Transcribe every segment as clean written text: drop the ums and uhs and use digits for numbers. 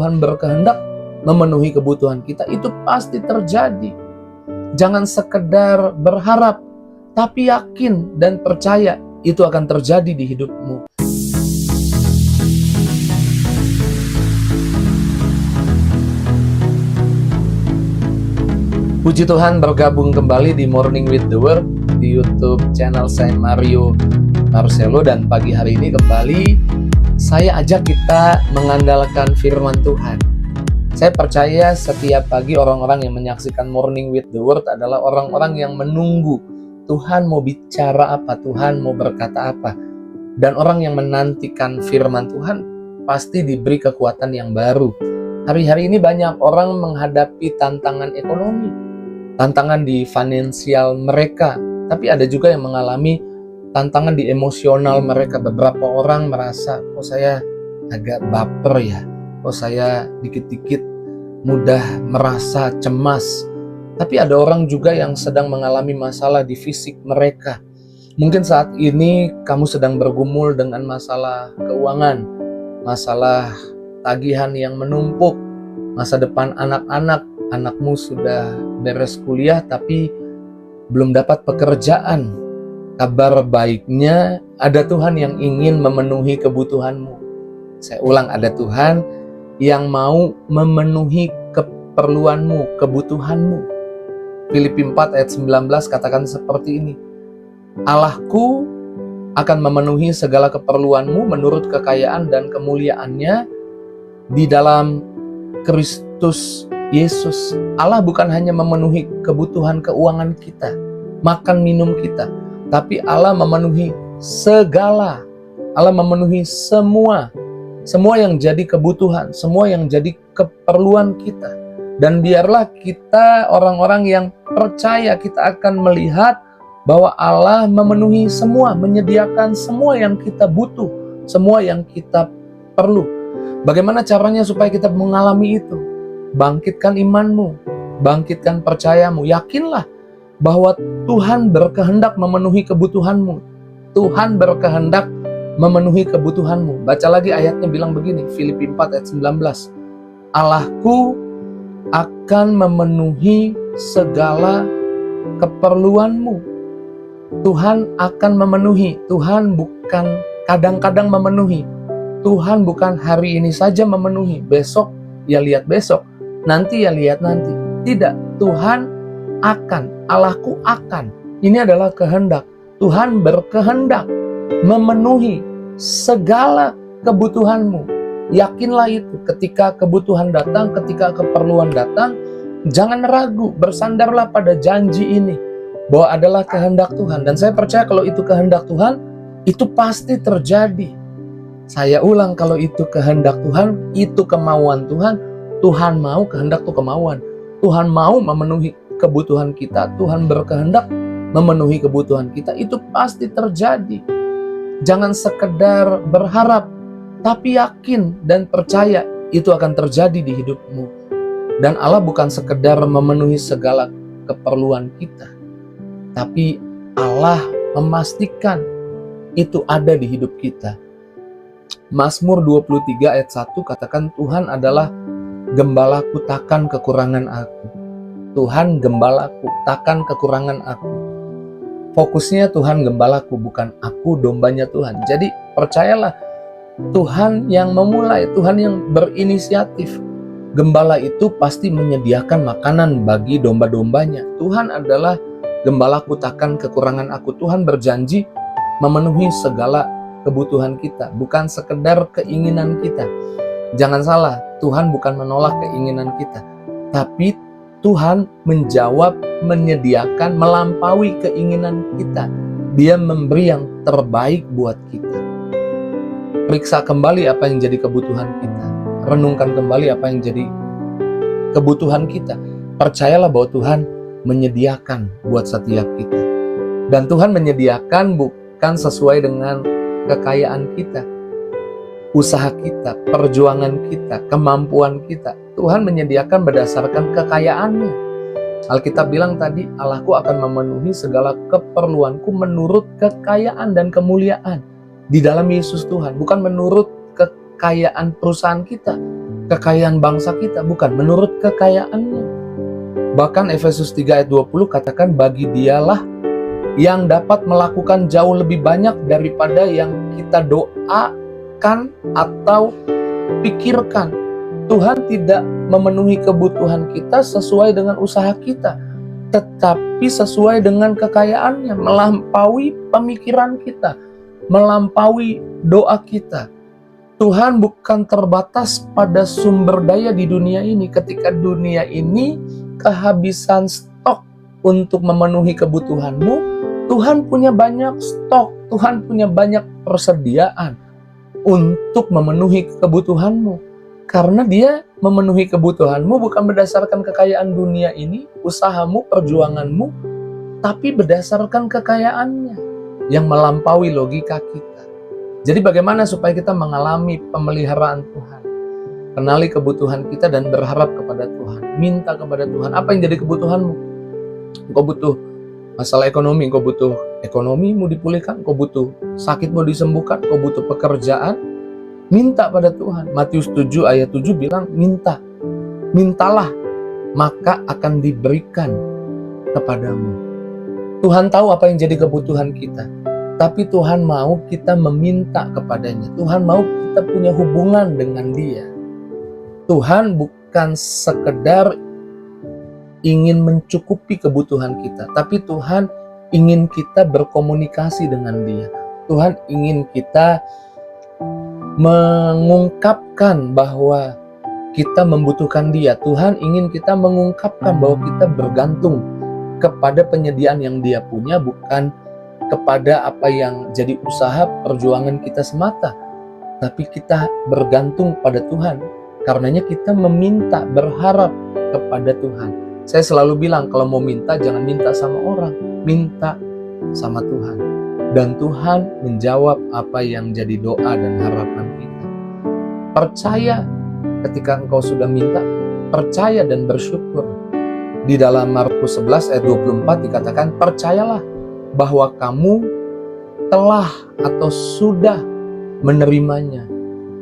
Tuhan berkehendak memenuhi kebutuhan kita, itu pasti terjadi. Jangan sekedar berharap, tapi yakin dan percaya itu akan terjadi di hidupmu. Puji Tuhan, bergabung kembali di Morning with the Word di YouTube channel saya Mario Marcelo, dan pagi hari ini kembali saya ajak kita mengandalkan firman Tuhan. Saya percaya setiap pagi orang-orang yang menyaksikan Morning with the Word adalah orang-orang yang menunggu Tuhan mau bicara apa, Tuhan mau berkata apa. Dan orang yang menantikan firman Tuhan pasti diberi kekuatan yang baru. Hari-hari ini banyak orang menghadapi tantangan ekonomi, tantangan di finansial mereka, tapi ada juga yang mengalami tantangan di emosional mereka. Beberapa orang merasa, kok saya agak baper ya, kok saya dikit-dikit mudah merasa cemas. Tapi ada orang juga yang sedang mengalami masalah di fisik mereka. Mungkin saat ini kamu sedang bergumul dengan masalah keuangan, masalah tagihan yang menumpuk, masa depan anak-anak. Anakmu sudah beres kuliah tapi belum dapat pekerjaan. Kabar baiknya, ada Tuhan yang ingin memenuhi kebutuhanmu. Saya ulang, ada Tuhan yang mau memenuhi keperluanmu, kebutuhanmu. Filipi 4 ayat 19 katakan seperti ini. Allahku akan memenuhi segala keperluanmu menurut kekayaan dan kemuliaannya di dalam Kristus Yesus. Allah bukan hanya memenuhi kebutuhan keuangan kita, makan minum kita, tapi Allah memenuhi segala. Allah memenuhi semua yang jadi kebutuhan, semua yang jadi keperluan kita. Dan biarlah kita orang-orang yang percaya, kita akan melihat bahwa Allah memenuhi semua, menyediakan semua yang kita butuh, semua yang kita perlu. Bagaimana caranya supaya kita mengalami itu? Bangkitkan imanmu, bangkitkan percayamu, yakinlah bahwa Tuhan berkehendak memenuhi kebutuhanmu. Tuhan berkehendak memenuhi kebutuhanmu. Baca lagi ayatnya, bilang begini, Filipi 4 ayat 19. Allahku akan memenuhi segala keperluanmu. Tuhan akan memenuhi. Tuhan bukan kadang-kadang memenuhi. Tuhan bukan hari ini saja memenuhi, besok ya lihat besok, nanti ya lihat nanti. Tidak, Tuhan akan, Allahku akan. Ini adalah kehendak. Tuhan berkehendak memenuhi segala kebutuhanmu. Yakinlah itu. Ketika kebutuhan datang, ketika keperluan datang, jangan ragu, bersandarlah pada janji ini bahwa adalah kehendak Tuhan. Dan saya percaya kalau itu kehendak Tuhan, itu pasti terjadi. Saya ulang, kalau itu kehendak Tuhan, itu kemauan Tuhan. Tuhan mau, kehendak itu kemauan. Tuhan mau memenuhi kebutuhan kita, Tuhan berkehendak memenuhi kebutuhan kita, itu pasti terjadi. Jangan sekedar berharap, tapi yakin dan percaya itu akan terjadi di hidupmu. Dan Allah bukan sekedar memenuhi segala keperluan kita, tapi Allah memastikan itu ada di hidup kita. Mazmur 23 ayat 1 katakan, Tuhan adalah gembalaku, takkan kekurangan aku. Tuhan gembalaku, takkan kekurangan aku. Fokusnya Tuhan gembalaku, bukan aku dombanya Tuhan. Jadi percayalah, Tuhan yang memulai, Tuhan yang berinisiatif. Gembala itu pasti menyediakan makanan bagi domba-dombanya. Tuhan adalah gembalaku, takkan kekurangan aku. Tuhan berjanji memenuhi segala kebutuhan kita, bukan sekedar keinginan kita. Jangan salah, Tuhan bukan menolak keinginan kita, tapi Tuhan menjawab, menyediakan, melampaui keinginan kita. Dia memberi yang terbaik buat kita. Periksa kembali apa yang jadi kebutuhan kita. Renungkan kembali apa yang jadi kebutuhan kita. Percayalah bahwa Tuhan menyediakan buat setiap kita. Dan Tuhan menyediakan bukan sesuai dengan kekayaan kita, usaha kita, perjuangan kita, kemampuan kita. Tuhan menyediakan berdasarkan kekayaannya. Alkitab bilang tadi, Allahku akan memenuhi segala keperluanku menurut kekayaan dan kemuliaan di dalam Yesus Tuhan. Bukan menurut kekayaan perusahaan kita, kekayaan bangsa kita, bukan, menurut kekayaannya. Bahkan Efesus 3 ayat 20 katakan, bagi dialah yang dapat melakukan jauh lebih banyak daripada yang kita doakan atau pikirkan. Tuhan tidak memenuhi kebutuhan kita sesuai dengan usaha kita, tetapi sesuai dengan kekayaannya, melampaui pemikiran kita, melampaui doa kita. Tuhan bukan terbatas pada sumber daya di dunia ini. Ketika dunia ini kehabisan stok untuk memenuhi kebutuhanmu, Tuhan punya banyak stok, Tuhan punya banyak persediaan untuk memenuhi kebutuhanmu. Karena Dia memenuhi kebutuhanmu bukan berdasarkan kekayaan dunia ini, usahamu, perjuanganmu, tapi berdasarkan kekayaannya yang melampaui logika kita. Jadi bagaimana supaya kita mengalami pemeliharaan Tuhan? Kenali kebutuhan kita dan berharap kepada Tuhan. Minta kepada Tuhan. Apa yang jadi kebutuhanmu? Engkau butuh masalah ekonomi, engkau butuh ekonomimu dipulihkan, engkau butuh sakitmu disembuhkan, engkau butuh pekerjaan. Minta pada Tuhan. Matius 7 ayat 7 bilang, mintalah, maka akan diberikan kepadamu. Tuhan tahu apa yang jadi kebutuhan kita, tapi Tuhan mau kita meminta kepadanya. Tuhan mau kita punya hubungan dengan Dia. Tuhan bukan sekedar ingin mencukupi kebutuhan kita, tapi Tuhan ingin kita berkomunikasi dengan Dia. Tuhan ingin kita mengungkapkan bahwa kita membutuhkan Dia. Tuhan ingin kita mengungkapkan bahwa kita bergantung kepada penyediaan yang Dia punya, bukan kepada apa yang jadi usaha perjuangan kita semata, tapi kita bergantung pada Tuhan. Karenanya kita meminta, berharap kepada Tuhan. Saya selalu bilang, kalau mau minta jangan minta sama orang, minta sama Tuhan. Dan Tuhan menjawab apa yang jadi doa dan harapan kita. Percaya ketika engkau sudah minta, percaya dan bersyukur. Di dalam Markus 11 ayat 24 dikatakan, percayalah bahwa kamu telah atau sudah menerimanya.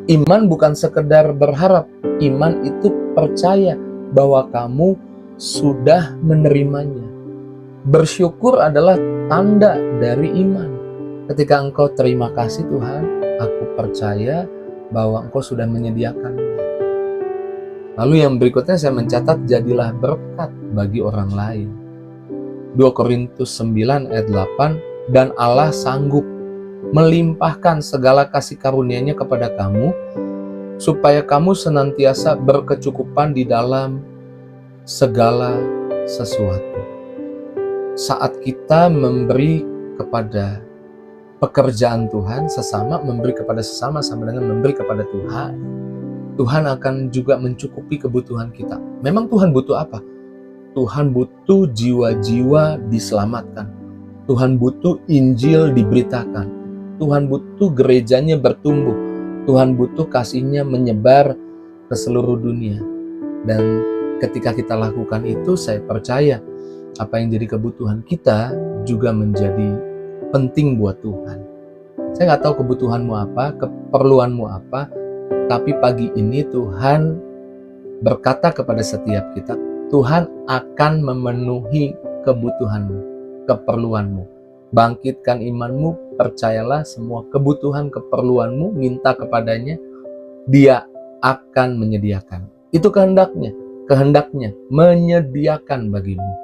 Iman bukan sekedar berharap, iman itu percaya bahwa kamu sudah menerimanya. Bersyukur adalah tanda dari iman. Ketika engkau terima kasih Tuhan, aku percaya bahwa engkau sudah menyediakannya. Lalu yang berikutnya saya mencatat, jadilah berkat bagi orang lain. 2 Korintus 9 ayat 8, dan Allah sanggup melimpahkan segala kasih karunia-Nya kepada kamu, supaya kamu senantiasa berkecukupan di dalam segala sesuatu. Saat kita memberi kepada pekerjaan Tuhan, sesama memberi kepada sesama sama dengan memberi kepada Tuhan. Tuhan akan juga mencukupi kebutuhan kita. Memang Tuhan butuh apa? Tuhan butuh jiwa-jiwa diselamatkan. Tuhan butuh Injil diberitakan. Tuhan butuh gerejanya bertumbuh. Tuhan butuh kasih-Nya menyebar ke seluruh dunia. Dan ketika kita lakukan itu, saya percaya apa yang jadi kebutuhan kita juga menjadi penting buat Tuhan. Saya nggak tahu kebutuhanmu apa, keperluanmu apa, tapi pagi ini Tuhan berkata kepada setiap kita, Tuhan akan memenuhi kebutuhanmu, keperluanmu. Bangkitkan imanmu, percayalah semua kebutuhan, keperluanmu, minta kepadanya, Dia akan menyediakan. Itu kehendaknya menyediakan bagimu.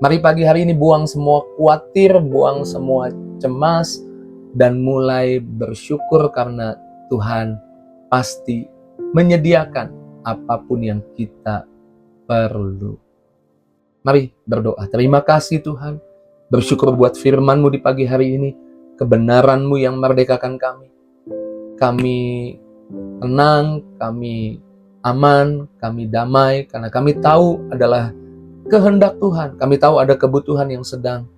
Mari pagi hari ini buang semua khawatir, buang semua cemas, dan mulai bersyukur karena Tuhan pasti menyediakan apapun yang kita perlu. Mari berdoa. Terima kasih Tuhan. Bersyukur buat firman-Mu di pagi hari ini. Kebenaran-Mu yang merdekakan kami. Kami tenang, kami aman, kami damai, karena kami tahu adalah kehendak Tuhan. Kami tahu ada kebutuhan yang sedang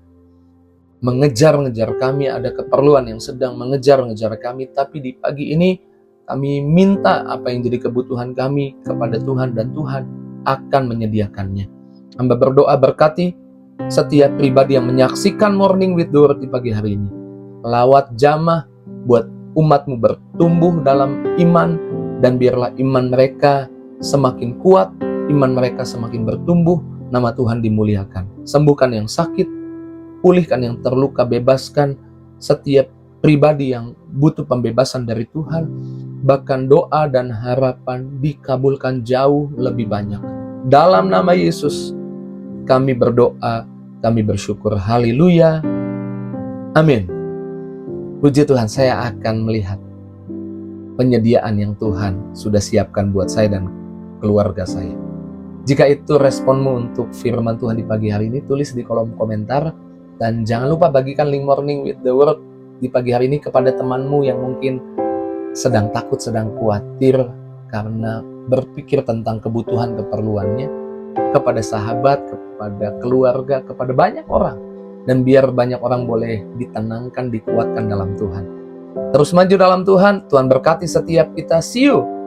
mengejar-ngejar kami, ada keperluan yang sedang mengejar-ngejar kami. Tapi di pagi ini kami minta apa yang jadi kebutuhan kami kepada Tuhan, dan Tuhan akan menyediakannya. Hamba berdoa berkati setiap pribadi yang menyaksikan Morning with the Word di pagi hari ini. Lawat jamah buat umat-Mu bertumbuh dalam iman, dan biarlah iman mereka semakin kuat, iman mereka semakin bertumbuh, nama Tuhan dimuliakan. Sembuhkan yang sakit, pulihkan yang terluka, bebaskan setiap pribadi yang butuh pembebasan dari Tuhan. Bahkan doa dan harapan dikabulkan jauh lebih banyak. Dalam nama Yesus, kami berdoa, kami bersyukur. Haleluya. Amin. Puji Tuhan, saya akan melihat penyediaan yang Tuhan sudah siapkan buat saya dan keluarga saya. Jika itu responmu untuk firman Tuhan di pagi hari ini, tulis di kolom komentar. Dan jangan lupa bagikan link Morning with the Word di pagi hari ini kepada temanmu yang mungkin sedang takut, sedang khawatir karena berpikir tentang kebutuhan keperluannya, kepada sahabat, kepada keluarga, kepada banyak orang. Dan biar banyak orang boleh ditenangkan, dikuatkan dalam Tuhan. Terus maju dalam Tuhan, Tuhan berkati setiap kita. See you